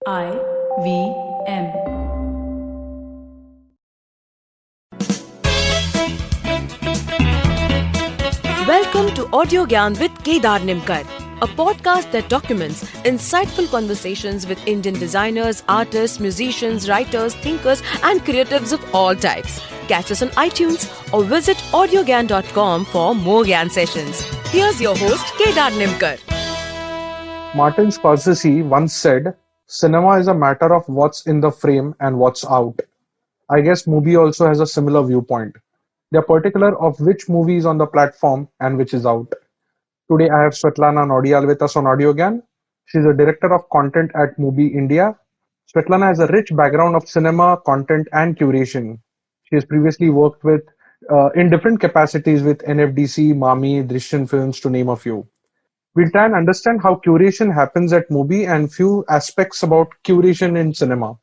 IVM. Welcome to Audiogyan with Kedar Nimkar, a podcast that documents insightful conversations with Indian designers, artists, musicians, writers, thinkers, and creatives of all types. Catch us on iTunes or visit audiogyan.com for more Gyan sessions. Here's your host, Kedar Nimkar. Martin Scorsese once said, "Cinema is a matter of what's in the frame and what's out." I guess MUBI also has a similar viewpoint. They're particular of which movie is on the platform and which is out. Today I have Svetlana Naudiyal with us on Audiogyan. She's a director of content at MUBI India. Svetlana has a rich background of cinema, content, and curation. She has previously worked with in different capacities with NFDC, MAMI, Drishyam Films, to name a few. We'll try and understand how curation happens at MUBI and few aspects about curation in cinema.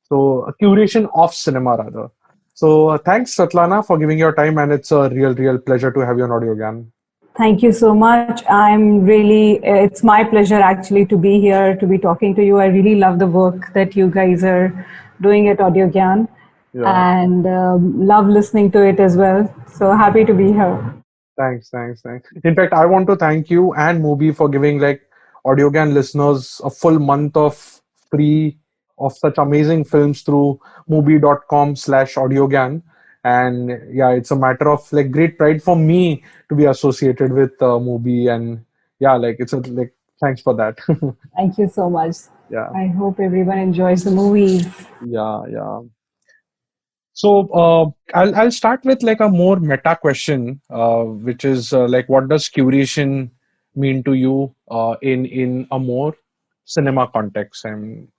So, curation of cinema rather. So, thanks Svetlana for giving your time, and it's a real pleasure to have you on Audiogyan. Thank you so much. It's my pleasure actually to be here, to be talking to you. I really love the work that you guys are doing at Audiogyan and love listening to it as well. So happy to be here. Thanks. In fact, I want to thank you and MUBI for giving Audiogyan listeners a full month of free of such amazing films through mubi.com/audiogyan. And yeah, it's a matter of great pride for me to be associated with MUBI, and yeah, thanks for that. Thank you so much. Yeah. I hope everyone enjoys the movies. Yeah. So I'll start with a more meta question, which is what does curation mean to you in a more cinema context? And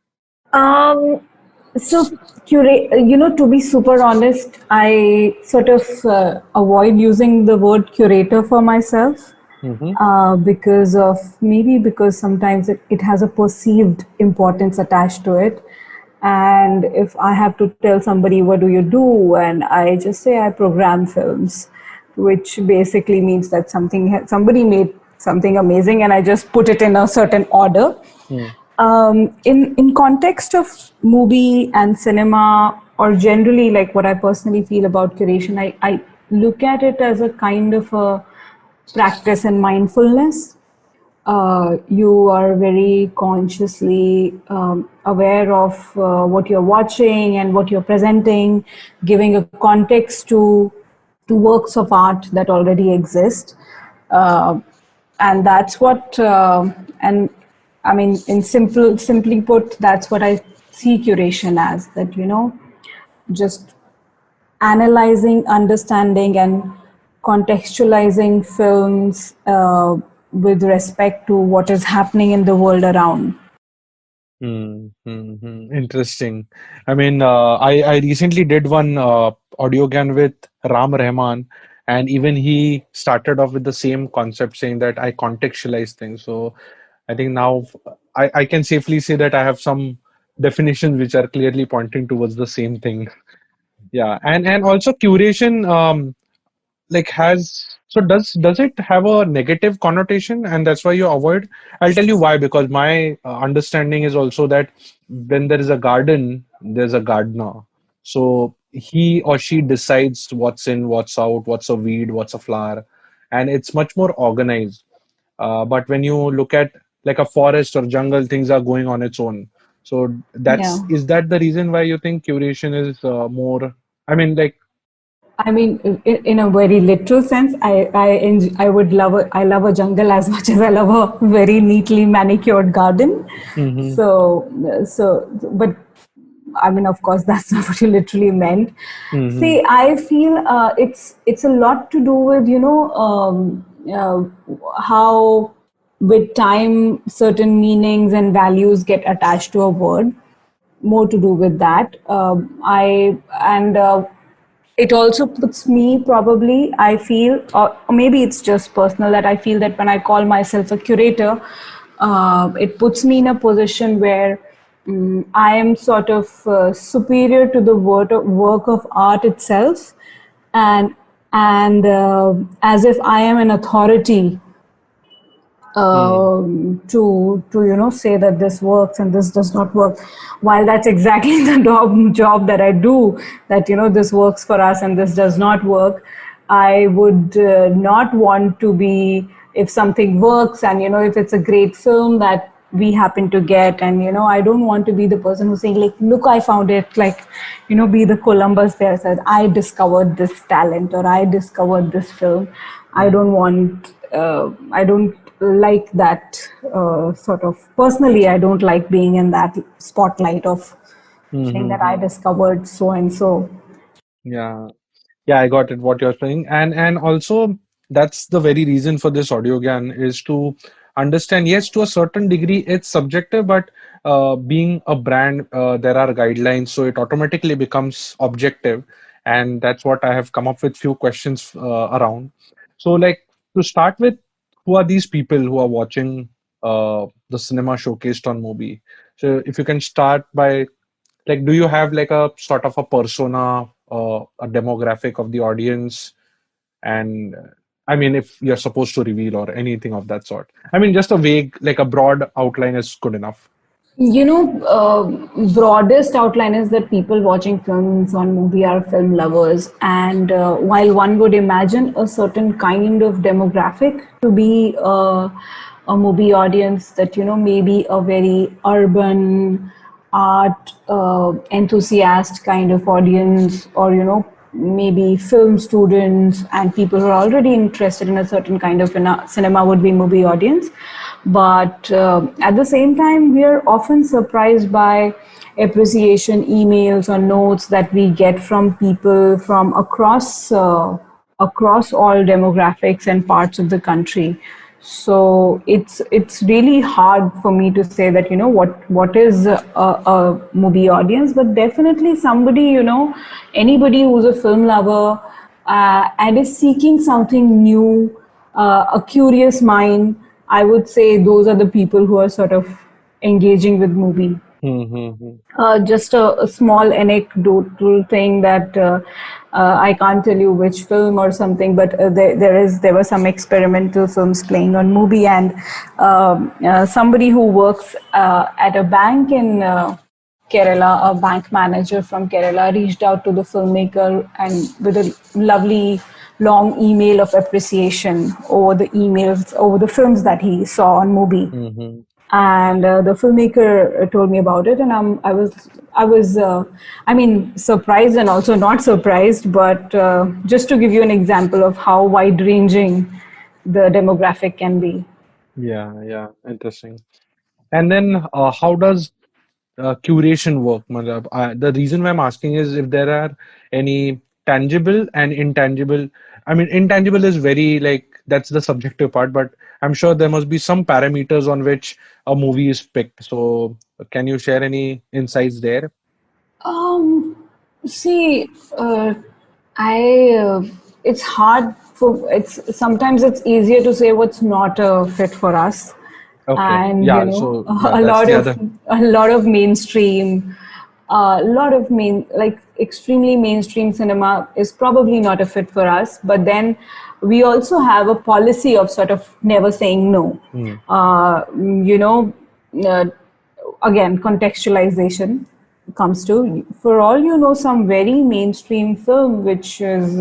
So, to be super honest, I sort of avoid using the word curator for myself because sometimes it has a perceived importance attached to it. And if I have to tell somebody, what do you do? And I just say I program films, which basically means that somebody made something amazing and I just put it in a certain order. In context of movie and cinema, or generally what I personally feel about curation, I look at it as a kind of a practice in mindfulness. You are very consciously aware of what you're watching and what you're presenting, giving a context to works of art that already exist. And that's what, and I mean, simply put, that's what I see curation as, that, just analyzing, understanding, and contextualizing films with respect to what is happening in the world around. Interesting. I mean, I recently did one Audiogyan with Ram Rahman, and even he started off with the same concept, saying that I contextualize things. So I think now I can safely say that I have some definitions which are clearly pointing towards the same thing. Yeah, and also curation has, so does it have a negative connotation, and that's why you avoid? I'll tell you why. Because my understanding is also that when there is a garden, there's a gardener. So he or she decides what's in, what's out, what's a weed, what's a flower, and it's much more organized. But when you look at a forest or jungle, things are going on its own. So is that the reason why you think curation is more, I mean, in a very literal sense, I love a jungle as much as I love a very neatly manicured garden. But I mean, of course, that's not what you literally meant. See, I feel it's a lot to do with how with time certain meanings and values get attached to a word. More to do with that. It also puts me, probably, I feel, or maybe it's just personal, that I feel that when I call myself a curator, it puts me in a position where I am sort of superior to the work of art itself, and as if I am an authority Hmm. To say that this works and this does not work, while that's exactly the job that I do, that this works for us and this does not work. I would not want to be, if something works and if it's a great film that we happen to get, and I don't want to be the person who's saying like, look, I found it, like be the Columbus there, said I discovered this talent or I discovered this film. I Hmm. don't want, I don't like that, sort of, personally I don't like being in that spotlight of Hmm. saying Hmm. that I Hmm. discovered so and so. Yeah. Yeah, I got it what you're saying. And also that's the very reason for this audio GAN is to understand, yes, to a certain degree it's subjective, but being a brand, there are guidelines, so it automatically becomes objective. And that's what I have come up with few questions around. So like to start with, who are these people who are watching the cinema showcased on movie? So if you can start by like, do you have like a sort of a persona, a demographic of the audience? And I mean, if you're supposed to reveal or anything of that sort. I mean, just a vague, like a broad outline is good enough. Broadest outline is that people watching films on movie are film lovers, and while one would imagine a certain kind of demographic to be a movie audience, that maybe a very urban art enthusiast kind of audience, or maybe film students and people who are already interested in a certain kind of cinema would be movie audience. But at the same time, we are often surprised by appreciation emails or notes that we get from people from across all demographics and parts of the country. So it's really hard for me to say that what is a movie audience, but definitely somebody, anybody who's a film lover and is seeking something new, a curious mind. I would say those are the people who are sort of engaging with movie. Mm-hmm. Just a small anecdotal thing that I can't tell you which film or something, but there were some experimental films playing on movie, and somebody who works at a bank in Kerala, a bank manager from Kerala, reached out to the filmmaker and with a lovely long email of appreciation over the films that he saw on movie. Mm-hmm. And the filmmaker told me about it, and I was I mean, surprised and also not surprised, but just to give you an example of how wide ranging the demographic can be. Yeah, yeah, interesting. And then how does curation work? Matlab, the reason why I'm asking is if there are any tangible and intangible. I mean, intangible is very like that's the subjective part, but I'm sure there must be some parameters on which a movie is picked. So, can you share any insights there? Um, See, I it's hard for it's sometimes it's easier to say what's not a fit for us, Okay, and yeah. So, yeah, a that's lot the of other. mainstream, a lot of like extremely mainstream cinema is probably not a fit for us. But then we also have a policy of sort of never saying no. Hmm. Uh, you know. Uh, Again, contextualization comes to, for all some very mainstream film which is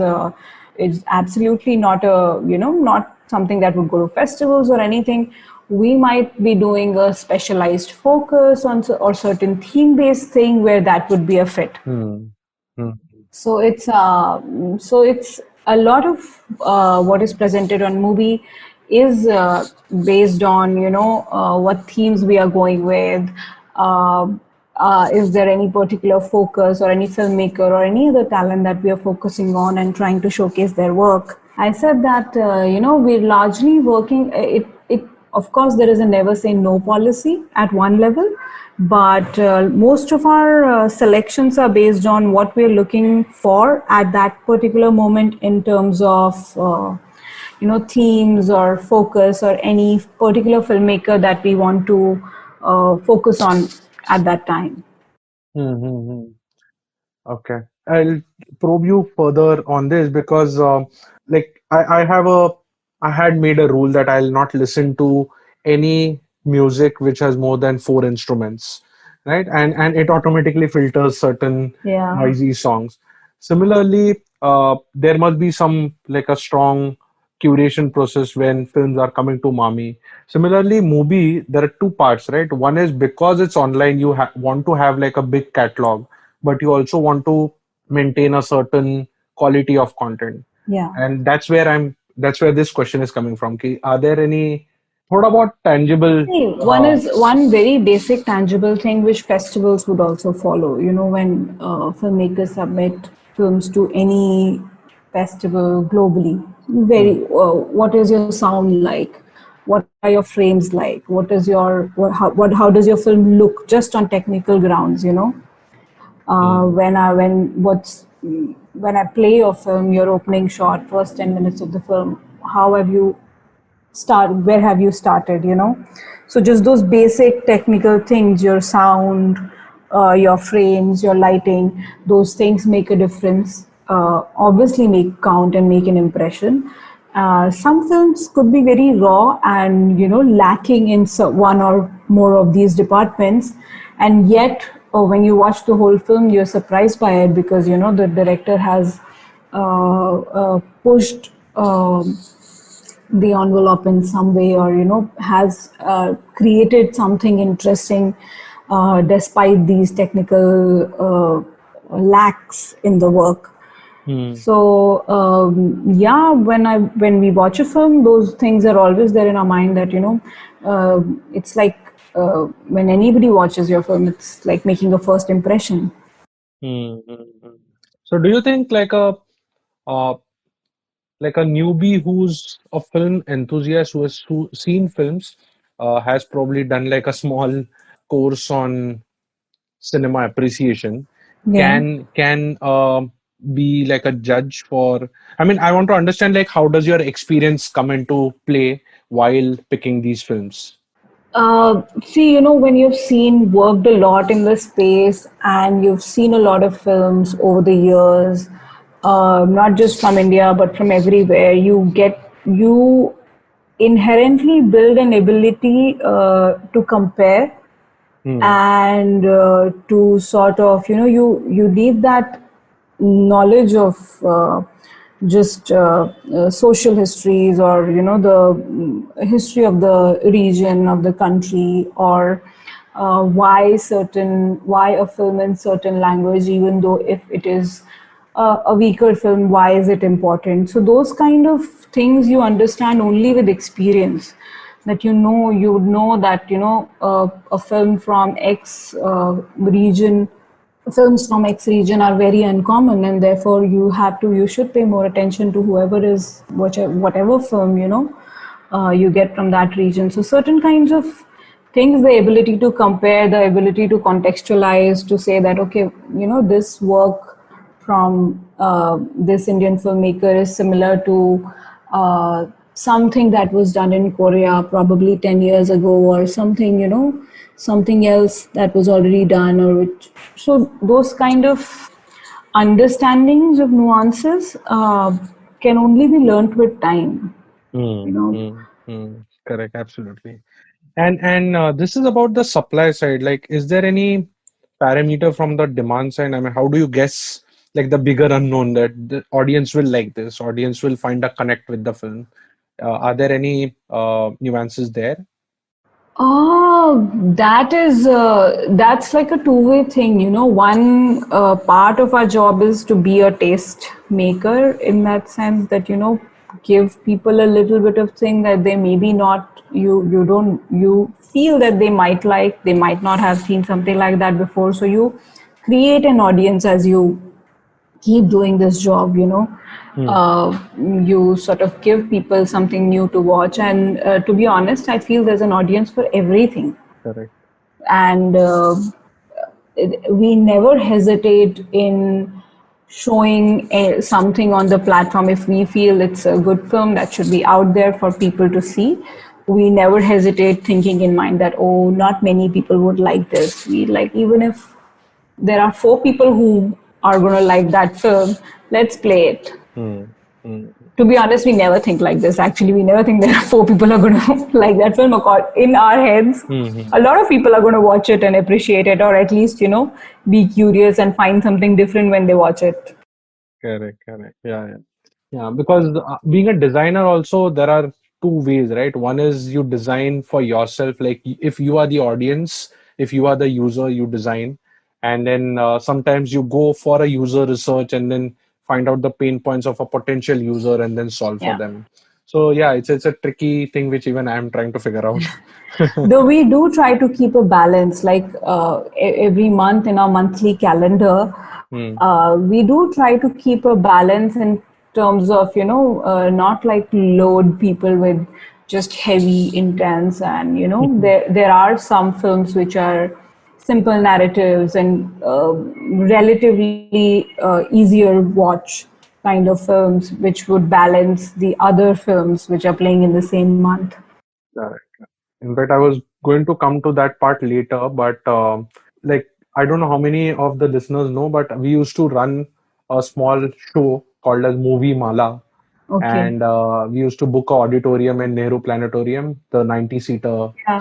absolutely not a, not something that would go to festivals or anything. We might be doing a specialized focus on or certain theme based thing where that would be a fit. Hmm. Hmm. So it's a lot of what is presented on movie is based on what themes we are going with. Uh, is there any particular focus or any filmmaker or any other talent that we are focusing on and trying to showcase their work? I said that we're largely working. It of course there is a never say no policy at one level, but most of our selections are based on what we're looking for at that particular moment in terms of themes or focus or any particular filmmaker that we want to focus on at that time. Hmm. Hmm. Hmm. Okay, I'll probe you further on this because, like, I had made a rule that I'll not listen to any music which has more than four instruments, right? And it automatically filters certain Yeah. noisy songs. Similarly, there must be some like a strong curation process when films are coming to MAMI. Similarly, MUBI, there are two parts, right? One is because it's online, you want to have like a big catalog, but you also want to maintain a certain quality of content. Yeah. And that's where this question is coming from. Ki, are there any, what about tangible? See, one very basic tangible thing which festivals would also follow. You know, when filmmakers submit films to any festival globally, Hmm, what is your sound like? What are your frames like? What is your how does your film look just on technical grounds? You know, hmm, when I play your film, your opening shot, first 10 minutes of the film, how have you where have you started, you know? So just those basic technical things, your sound, your frames, your lighting, those things make a difference, obviously make count and make an impression. Some films could be very raw and, you know, lacking in one or more of these departments, and yet when you watch the whole film you're surprised by it because, you know, the director has pushed the envelope in some way, or, you know, has created something interesting despite these technical lacks in the work. hmm. So yeah, when we watch a film, those things are always there in our mind, that, you know, it's like when anybody watches your film, it's like making a first impression. Hmm, hmm, hmm. So do you think uh, like a newbie who's a film enthusiast who has seen films has probably done like a small course on cinema appreciation Yeah. can be like a judge for, I mean, I want to understand like how does your experience come into play while picking these films? See, you know, when you've worked a lot in the space and you've seen a lot of films over the years, not just from India but from everywhere, you inherently build an ability to compare Hmm. and to sort of, you know, you need that knowledge of just social histories, or, you know, the history of the region of the country, or why a film in certain language, even though if it is a weaker film, why is it important? So those kind of things you understand only with experience, that, you would know that, you know, a film from X region films from X region are very uncommon, and therefore you should pay more attention to whatever film, you know, you get from that region. So certain kinds of things, the ability to compare, the ability to contextualize, to say that, okay, you know, this work from this Indian filmmaker is similar to something that was done in Korea probably 10 years ago, or something, you know, something else that was already done, or which. So those kind of understandings of nuances can only be learnt with time, Hmm, you know. hmm, hmm. Correct, absolutely. And this is about the supply side. Like, is there any parameter from the demand side? I mean, how do you guess like the bigger unknown that the audience will like this, audience will find a connect with the film? Are there any nuances there? Oh, that's like a two-way thing, you know. One part of our job is to be a taste maker, in that sense that, you know, give people a little bit of thing that they maybe not, you don't, you feel that they might like, they might not have seen something like that before. So you create an audience as you keep doing this job, you know. Hmm, You sort of give people something new to watch, and to be honest, I feel there's an audience for everything. correct. And we never hesitate in showing something on the platform if we feel it's a good film that should be out there for people to see. We never hesitate thinking in mind that, oh, not many people would like this. We like, even if there are 4 people who are going to like that film, let's play it. Hmm, hmm. To be honest, we never think like this. Actually, we never think that four people are going to like that film. In our heads, Hmm. a lot of people are going to watch it and appreciate it, or at least, be curious and find something different when they watch it. Correct, correct. Yeah, yeah. Yeah, because being a designer also, there are two ways, right? One is you design for yourself, like if you are the audience, if you are the user, you design. And then sometimes you go for a user research and then find out the pain points of a potential user and then solve for Yeah. them. So yeah, it's a tricky thing which even I'm trying to figure out. Though we do try to keep a balance, like every month in our monthly calendar, Hmm. we do try to keep a balance in terms of, not like load people with just heavy, intense, and there are some films which are simple narratives and relatively easier watch kind of films, which would balance the other films which are playing in the same month. Correct. In fact, I was going to come to that part later, but like I don't know how many of the listeners know, but we used to run a small show called as Movie Mala, Okay. and we used to book a auditorium in Nehru Planetarium, the 90-seater Yeah.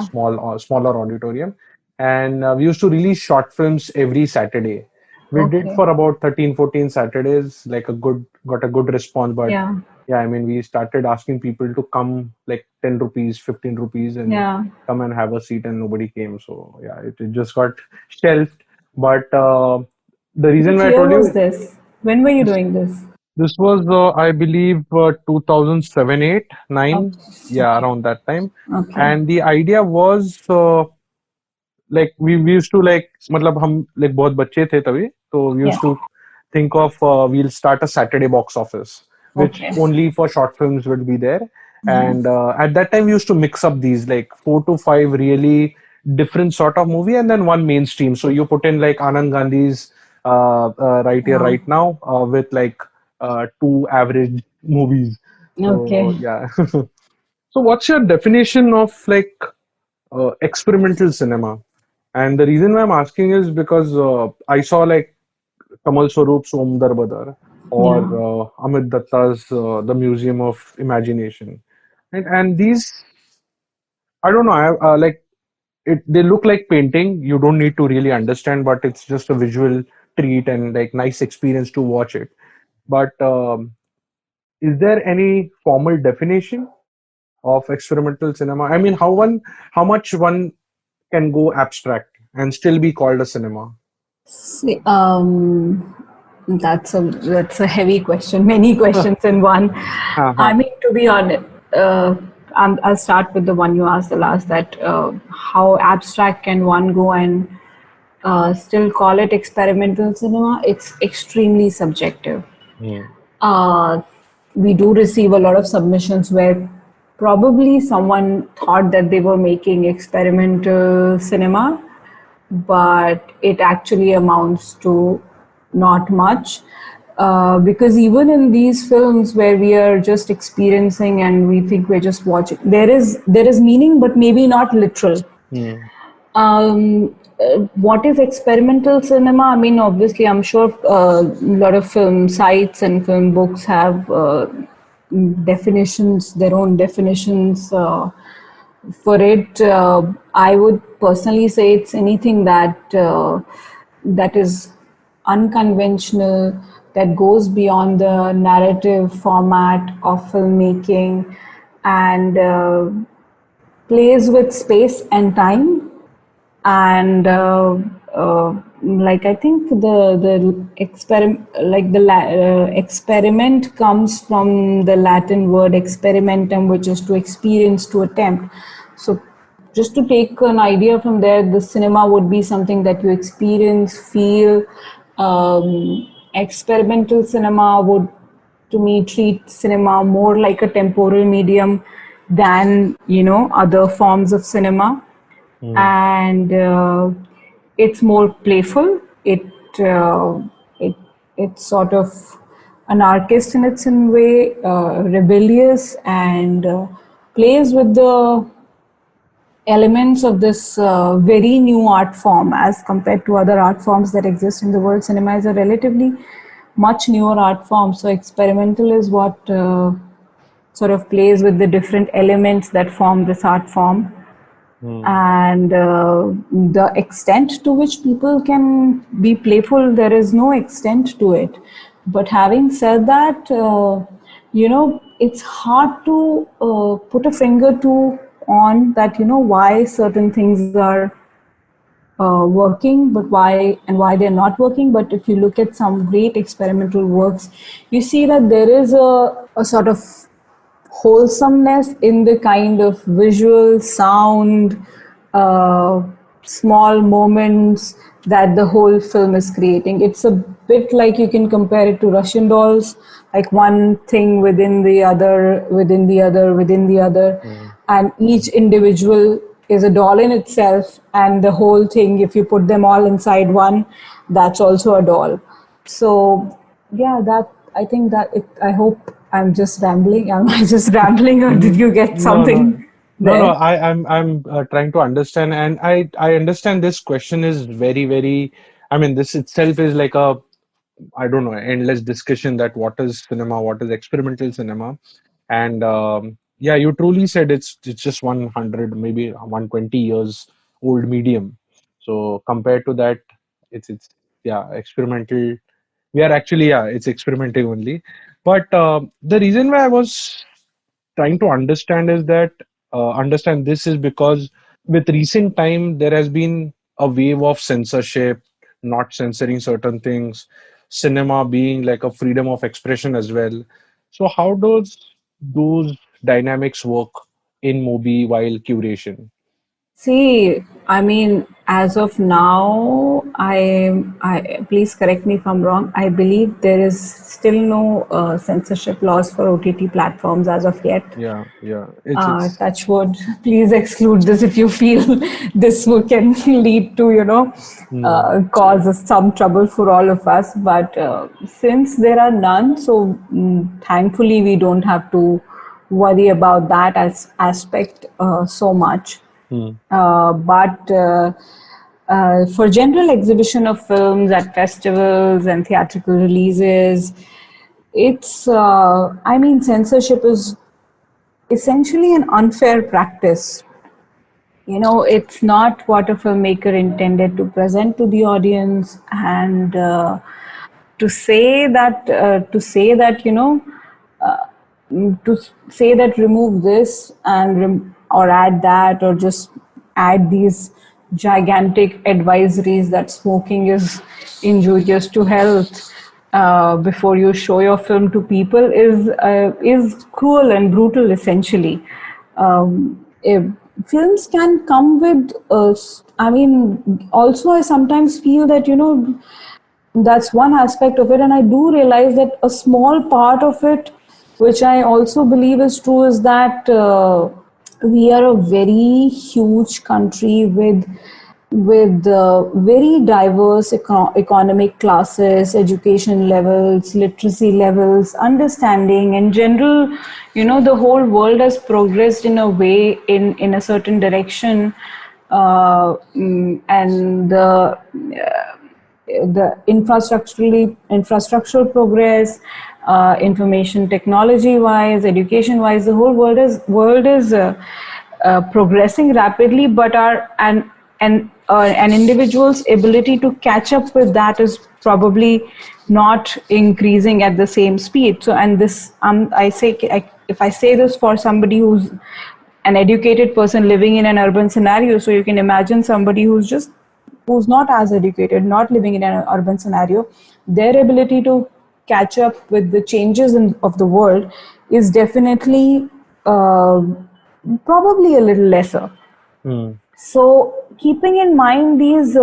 smaller auditorium, and we used to release short films every Saturday. We did Okay. for about 13, 14 Saturdays, like got a good response, but Yeah. yeah, I mean, we started asking people to come like 10 rupees, 15 rupees, and Yeah. come and have a seat, and nobody came. So, yeah, it just got shelved. But the reason Which why I year told was you this? When were you this, doing this? this was, I believe, 2007, 8, 9, Okay. yeah, Okay. around that time. Okay. And the idea was like we used to like मतलब हम like बहुत बच्चे थे तभी तो we Yeah. used to think of we'll start a Saturday box office which Okay. only for short films would be there, Mhm. and at that time we used to mix up these like 4 to 5 really different sort of movie and then one mainstream, so you put in like Anand Gandhi's right here Yeah. right now with like two average movies. So Okay. yeah. So what's your definition of like experimental cinema? And the reason why I'm asking is because I saw like Kamal Swaroop's Om Darbadar or Yeah. Amit Datta's The Museum of Imagination. And these, I don't know, like they look like painting. You don't need to really understand, but it's just a visual treat and like nice experience to watch it. But is there any formal definition of experimental cinema? I mean, how much one can go abstract and still be called a cinema? See, that's a heavy question. Many questions in one. I Uh-huh. mean, to be honest, I'll start with the one you asked the last. That how abstract can one go and still call it experimental cinema? It's extremely subjective. Mm. uh, we do receive a lot of submissions where probably someone thought that they were making experimental cinema, but it actually amounts to not much. Because even in these films where we are just experiencing and we think we're just watching, there is meaning, but maybe not literal. Mm. What is experimental cinema? I mean, obviously, I'm sure a lot of film sites and film books have definitions, their own definitions for it. I would personally say it's anything that is unconventional, that goes beyond the narrative format of filmmaking, and plays with space and time, and like I think the experiment, like experiment comes from the Latin word experimentum, which is to experience, to attempt. So just to take an idea from there, the cinema would be something that you experience, feel. Experimental cinema would, to me, treat cinema more like a temporal medium than other forms of cinema, Mm. and it's more playful. Uh, it it's sort of anarchist in its own way, rebellious, and plays with the elements of this very new art form as compared to other art forms that exist in the world. Cinema is a relatively much newer art form, so experimental is what sort of plays with the different elements that form this art form. Hmm. And the extent to which people can be playful, there is no extent to it. But having said that, it's hard to put a finger to on that, why certain things are working, but why they're not working. But if you look at some great experimental works, you see that there is a sort of wholesomeness in the kind of visual, sound, uh, small moments that the whole film is creating. It's a bit like you can compare it to Russian dolls, like one thing within the other, within the other, within the other, Hmm. and each individual is a doll in itself, and the whole thing, if you put them all inside one, that's also a doll. So yeah, that I think that it, I hope I'm just rambling. Am I just rambling, or did you get No, no, something no. there? I'm trying to understand, and I understand this question is very, very. I mean, this itself is like a, I don't know, endless discussion that what is cinema, what is experimental cinema, and yeah, you truly said it's just 100, maybe 120 years old medium. So compared to that, it's yeah, experimental. We are actually, yeah, it's experimenting only. But the reason why I was trying to understand is that understand this is because with recent time there has been a wave of censorship, not censoring certain things, cinema being like a freedom of expression as well. So how does those dynamics work in MUBI while curation? See, I mean, as of now, I please correct me if I'm wrong. I believe there is still no censorship laws for OTT platforms as of yet. Yeah, yeah, it's Touch wood. Please exclude this if you feel this can lead to, mm, cause some trouble for all of us. But since there are none, so thankfully we don't have to worry about that as aspect so much. mm, But for general exhibition of films at festivals and theatrical releases, I mean, censorship is essentially an unfair practice. It's not what a filmmaker intended to present to the audience, and to say that to say that remove this and or add that, or just add these gigantic advisories that smoking is injurious to health before you show your film to people is cruel and brutal, essentially. If films can come with I mean, also I sometimes feel that that's one aspect of it, and I do realize that a small part of it, which I also believe is true, is that we are a very huge country with very diverse economic classes, education levels, literacy levels, understanding in general. The whole world has progressed in a way, in a certain direction, and the infrastructural progress, information technology wise, education wise, the whole world is progressing rapidly, but an individual's ability to catch up with that is probably not increasing at the same speed. So, and this, if I say this for somebody who's an educated person living in an urban scenario, so you can imagine somebody who's not as educated, not living in an urban scenario, their ability to catch up with the changes of the world is definitely uh, probably a little lesser. mm, So, keeping in mind these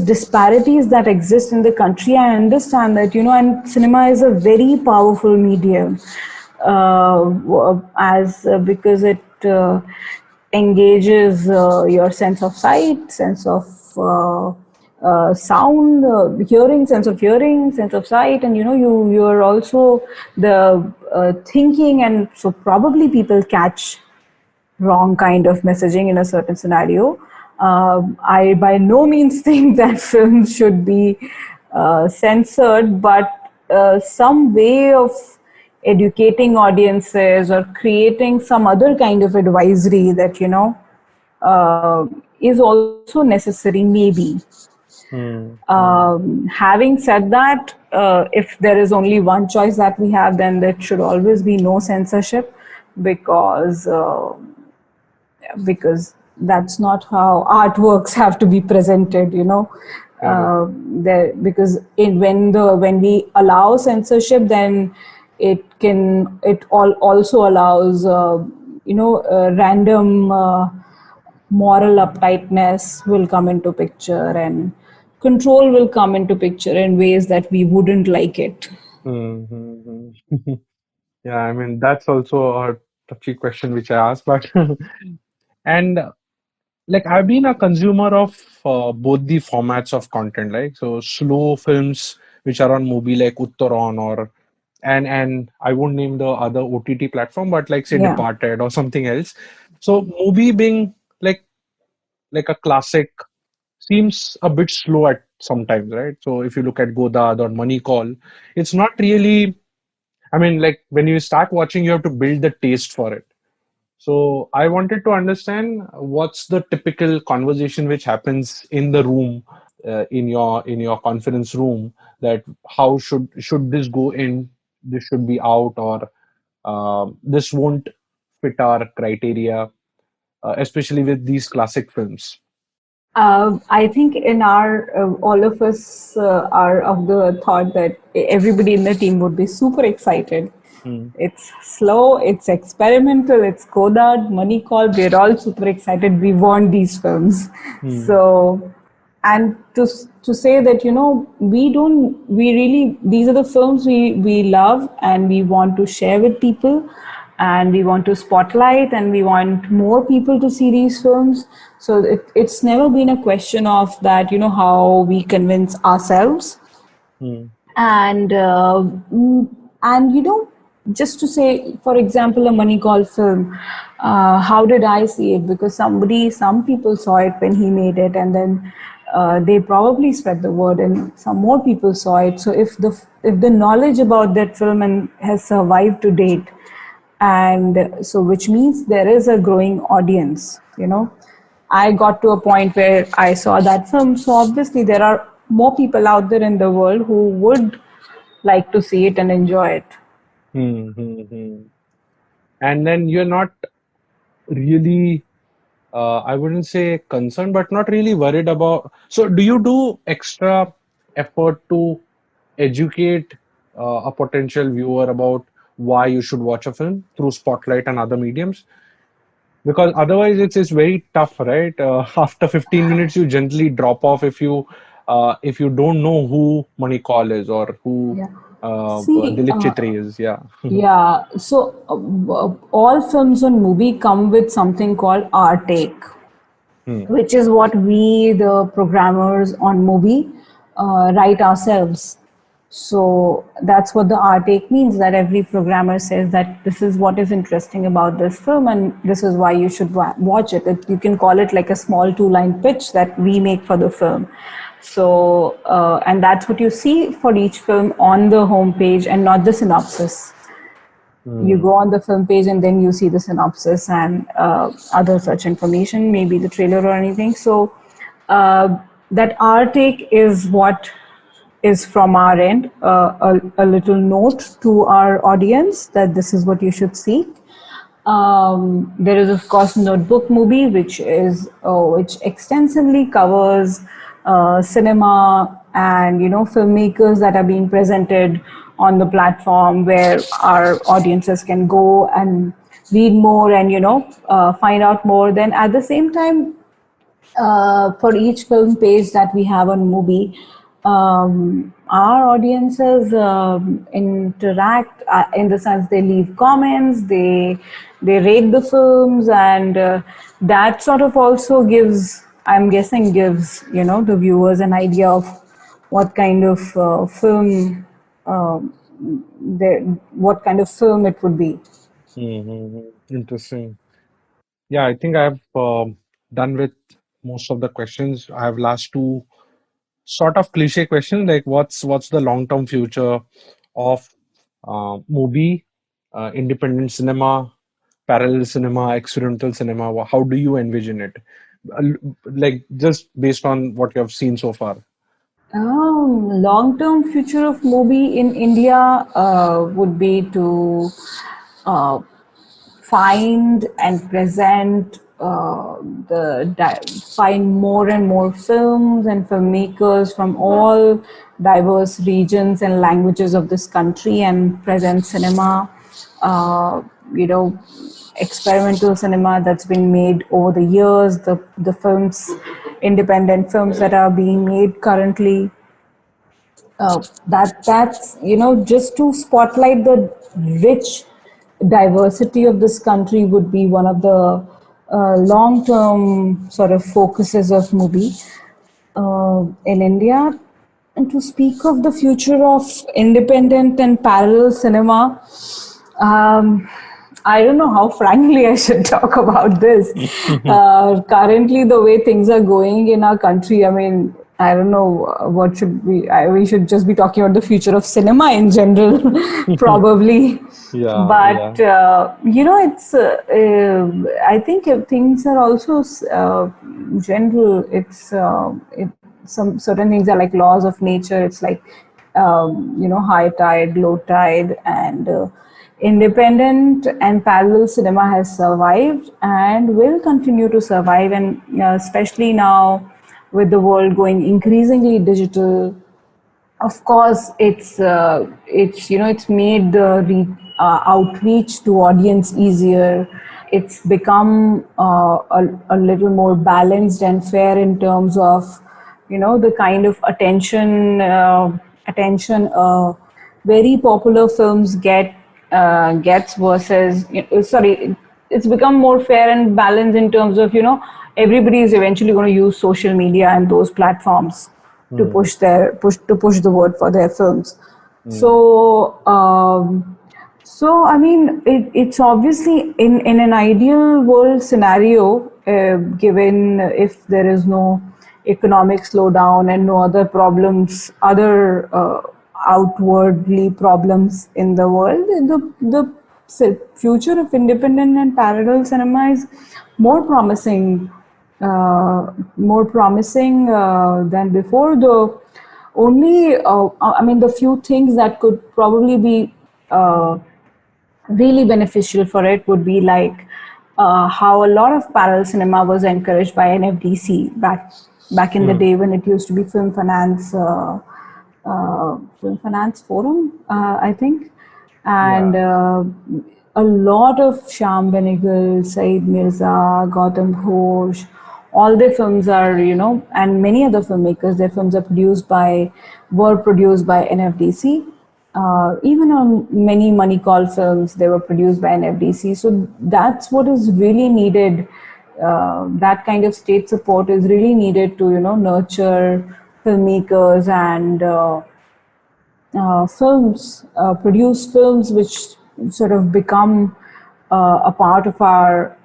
disparities that exist in the country, I understand that, and cinema is a very powerful medium, as because it engages your sense of sight, sense of sound, hearing, sense of sight, and you're also the thinking, and so probably people catch wrong kind of messaging in a certain scenario. I by no means think that films should be censored, but some way of educating audiences or creating some other kind of advisory that, uh, is also necessary, maybe. Hmm. Hmm. Having said that, if there is only one choice that we have, then there should always be no censorship, because because that's not how artworks have to be presented, Correct. because when we allow censorship, then it also allows random moral uptightness will come into picture, and control will come into picture in ways that we wouldn't like it. Hmm. Hmm. Hmm. Yeah, I mean that's also a touchy question which I asked, but and like I've been a consumer of both the formats of content, like so slow films which are on movie like Uttaron or and I won't name the other OTT platform, but like say Yeah. Departed or something else. So movie being like like a classic seems a bit slow at sometimes, right? So if you look at Godad or Money Call, it's not really. I mean, like when you start watching, you have to build the taste for it. So I wanted to understand what's the typical conversation which happens in the room, in your conference room, that how should this go in, this should be out, or this won't fit our criteria, especially with these classic films. I think in our all of us are of the thought that everybody in the team would be super excited. Hmm. It's slow, it's experimental, it's Godard, Money Call. We're all super excited. We want these films. Hmm. So, and to say that, we really, these are the films we love and we want to share with people, and we want to spotlight, and we want more people to see these films. So it's never been a question of that, how we convince ourselves. Hmm. and and just to say, for example, a Money Call film, how did I see it? Because some people saw it when he made it, and then they probably spread the word, and some more people saw it. So if the knowledge about that film and has survived to date, and so which means there is a growing audience. I got to a point where I saw that film, so obviously there are more people out there in the world who would like to see it and enjoy it. Hmm. Hmm. Hmm. And then you're not really, I wouldn't say concerned, but not really worried about. So, do you do extra effort to educate a potential viewer about why you should watch a film through Spotlight and other mediums? Because otherwise, it's very tough, right? After 15 minutes, you gently drop off if you don't know who Money Call is or who Yeah. See, Dilip Chitri is. Yeah. yeah. So all films on movie come with something called our take, Hmm. which is what we, the programmers on MUBI, write ourselves. So that's what the R take means, that every programmer says that this is what is interesting about this film and this is why you should watch it. You can call it like a small two-line pitch that we make for the film. So, and that's what you see for each film on the homepage and not the synopsis. You go Hmm. on the film page and then you see the synopsis and other such information, maybe the trailer or anything. So that our take is what is from our end, a little note to our audience that this is what you should see. There is of course Notebook Movie, which extensively covers cinema and filmmakers that are being presented on the platform, where our audiences can go and read more and find out more. Then at the same time, for each film page that we have on MUBI, our audiences interact in the sense they leave comments, they rate the films, and that sort of also gives, I'm guessing, gives the viewers an idea of what kind of film uh, what kind of film it would be. Hmm. Interesting. Yeah, I think I've done with most of the questions. I have last two sort of cliche questions like what's the long-term future of movie, independent cinema, parallel cinema, experimental cinema? How do you envision it? Like just based on what you have seen so far. Long-term future of movie in India would be to uh, find and present find more and more films and filmmakers from all diverse regions and languages of this country and present cinema, uh, you know, experimental cinema that's been made over the years, the films, independent films that are being made currently, that's just to spotlight the rich diversity of this country would be one of the long term sort of focuses of MUBI in India. And to speak of the future of independent and parallel cinema, um, I don't know how frankly I should talk about this. Currently, the way things are going in our country, I mean, I don't know what should we should just be talking about the future of cinema in general, probably. Yeah, yeah. But it's. I think if things are also general. It some certain things are like laws of nature. It's like high tide, low tide, and independent and parallel cinema has survived and will continue to survive, and especially now with the world going increasingly digital. Of course, it's made the outreach to audience easier. It's become a little more balanced and fair in terms of the kind of attention very popular films gets versus sorry, it's become more fair and balanced in terms of everybody is eventually going to use social media and those platforms to Hmm. push the word for their films. Hmm. So I mean, it's obviously in an ideal world scenario, given if there is no economic slowdown and no other problems, other outwardly problems in the world, the future of independent and parallel cinema is more promising, than before. The only, I mean, the few things that could probably be really beneficial for it would be like how a lot of parallel cinema was encouraged by NFDC back in the Hmm. day when it used to be Film Finance Forum, I think, and Yeah. a lot of Shyam Benegal, Saeed Mirza, Gautam Ghosh, all their films are, and many other filmmakers, their films are were produced by NFDC. Even on many money call films, they were produced by NFDC. So that's what is really needed. That kind of state support is really needed to, nurture filmmakers and produce films which sort of become a part of our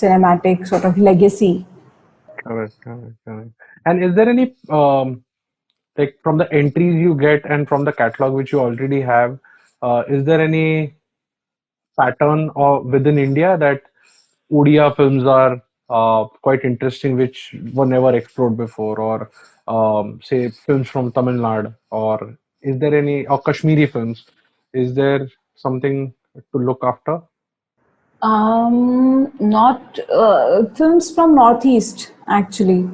cinematic sort of legacy. Correct, correct, correct. And is there any like from the entries you get and from the catalog which you already have, is there any pattern or within India that Odia films are quite interesting, which were never explored before, or say films from Tamil Nadu, or is there any, or Kashmiri films? Is there something to look after? Not films from Northeast, actually.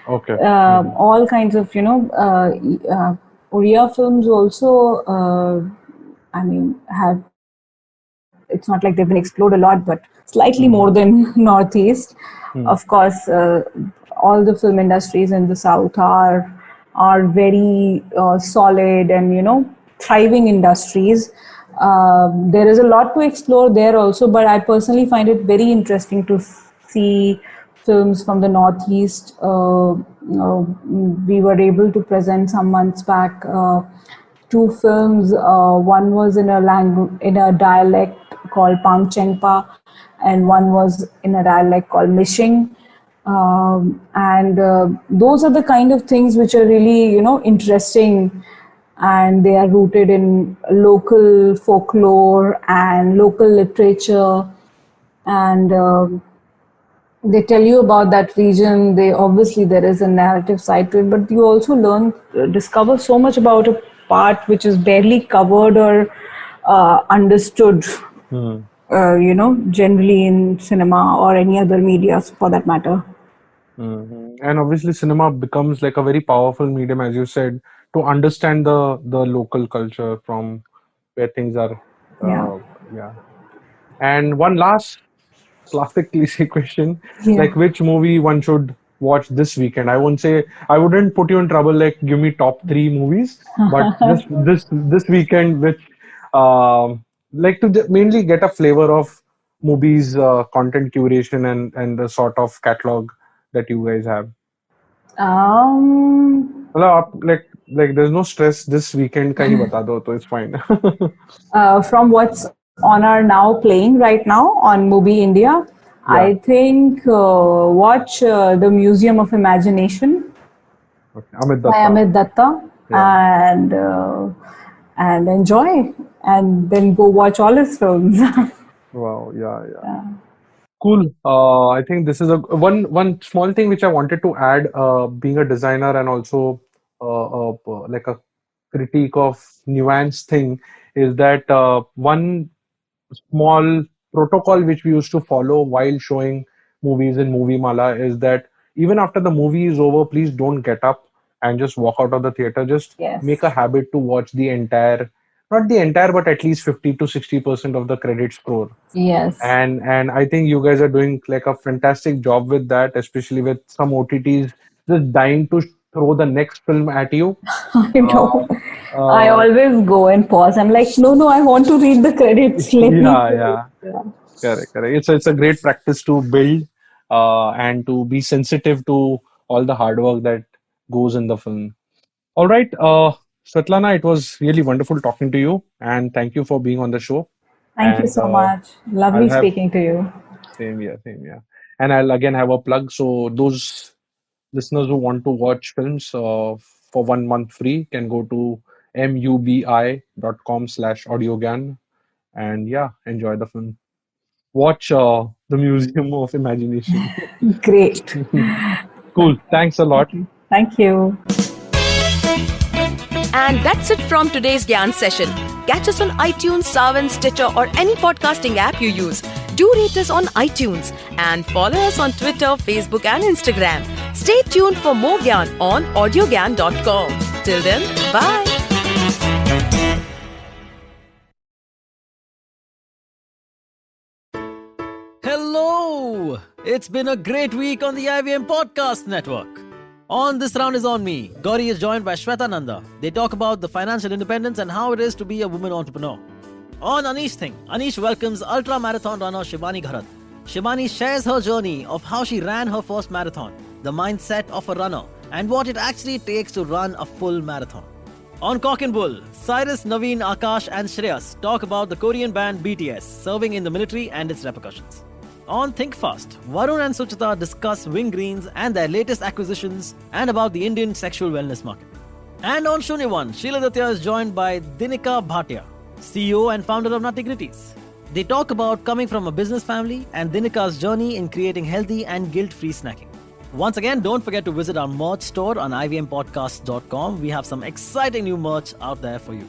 Okay. Hmm. All kinds of, Oriya films also, I mean, have, it's not like they've been explored a lot, but slightly more Hmm. than Northeast. Of Hmm. course, all the film industries in the South are very solid and thriving industries. There is a lot to explore there also, but I personally find it very interesting to see films from the Northeast. We were able to present some months back two films. One was in a dialect called Pangchengpa, and one was in a dialect called Mishing. And those are the kind of things which are really interesting and they are rooted in local folklore and local literature, and they tell you about that region. They obviously there is a narrative side to it, but you also discover so much about a part which is barely covered or understood, Hmm. generally in cinema or any other media for that matter. And obviously, cinema becomes like a very powerful medium, as you said, to understand the local culture from where things are. Yeah. Yeah. And one last classic cliche question, Yeah. like which movie one should watch this weekend? I wouldn't put you in trouble, like give me top three movies, but just this weekend, which like to mainly get a flavor of movies, content curation, and the sort of catalog that you guys have. Um, मतलब आप like there's no stress, this weekend का ही बता दो तो it's fine. from what's on our now playing right now on MUBI India, Yeah. I think watch the Museum of Imagination Okay. Amit by Datta. Amit Datta, Yeah. and enjoy, and then go watch all his films. Wow. Yeah. Yeah. Cool. I think this is a one small thing which I wanted to add. Being a designer and also like a critique of nuance thing is that one small protocol which we used to follow while showing movies in movie mala is that even after the movie is over, please don't get up and just walk out of the theater. Just make Yes. a habit to watch the entire, not the entire, but at least 50 to 60% of the credit scroll. Yes. And I think you guys are doing like a fantastic job with that, especially with some OTTs just dying to throw the next film at you. I Uh, know. I uh, always go and pause. I'm like, no, no, I want to read the credits. Let me yeah, finish. yeah. Yeah. Correct, correct. It's a great practice to build and to be sensitive to all the hard work that goes in the film. All right, Svetlana, it was really wonderful talking to you, and thank you for being on the show. Thank you And so much. I'll Lovely have speaking to you. same here, same here. And I'll again have a plug. So those listeners who want to watch films for 1 month free can go to mubi.com/audiogyan and yeah, enjoy the film. Watch the Museum of Imagination. Great. Cool. Thanks a lot. Okay. Thank you. And that's it from today's Gyan session. Catch us on iTunes, Savan, Stitcher, or any podcasting app you use. Do rate us on iTunes and follow us on Twitter, Facebook, and Instagram. Stay tuned for more Gyan on audiogyan.com. Till then, bye. Hello! It's been a great week on the IVM Podcast Network. On This Round is on Me, Gauri is joined by Shweta Nanda. They talk about the financial independence and how it is to be a woman entrepreneur. On Anish Thing, Anish welcomes ultra-marathon runner Shivani Gharat. Shivani shares her journey of how she ran her first marathon, the mindset of a runner, and what it actually takes to run a full marathon. On Cock and Bull, Cyrus, Naveen, Akash and Shreyas talk about the Korean band BTS serving in the military and its repercussions. On Think Fast, Varun and Suchita discuss Wing Greens and their latest acquisitions and about the Indian sexual wellness market. And on Shunya One, Sheila Datya is joined by Dinika Bhatia, CEO and founder of Nuttigritties. They talk about coming from a business family and Dinika's journey in creating healthy and guilt-free snacking. Once again, don't forget to visit our merch store on ivmpodcasts.com. We have some exciting new merch out there for you.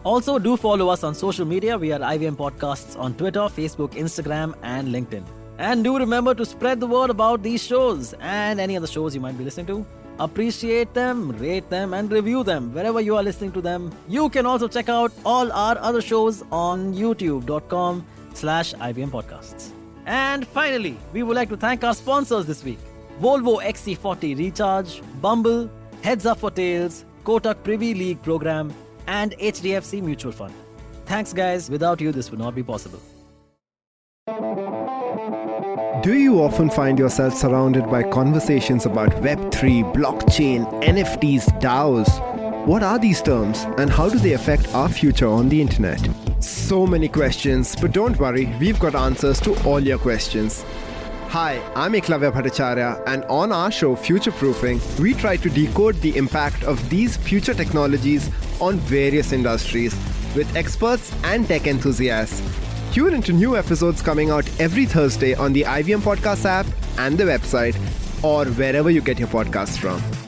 Also, do follow us on social media. We are IVM Podcasts on Twitter, Facebook, Instagram, and LinkedIn. And do remember to spread the word about these shows and any other shows you might be listening to. Appreciate them, rate them, and review them wherever you are listening to them. You can also check out all our other shows on youtube.com/IVM Podcasts. And finally, we would like to thank our sponsors this week. Volvo XC40 Recharge, Bumble, Heads Up for Tails, Kotak Privy League Program, and HDFC Mutual Fund. Thanks guys, without you this would not be possible. Do you often find yourself surrounded by conversations about Web3, blockchain, NFTs, DAOs? What are these terms and how do they affect our future on the internet? So many questions, but don't worry, we've got answers to all your questions. Hi, I'm Eklavya Bhattacharya, and on our show Future Proofing, we try to decode the impact of these future technologies on various industries with experts and tech enthusiasts. Tune into new episodes coming out every Thursday on the IVM Podcast app and the website, or wherever you get your podcasts from.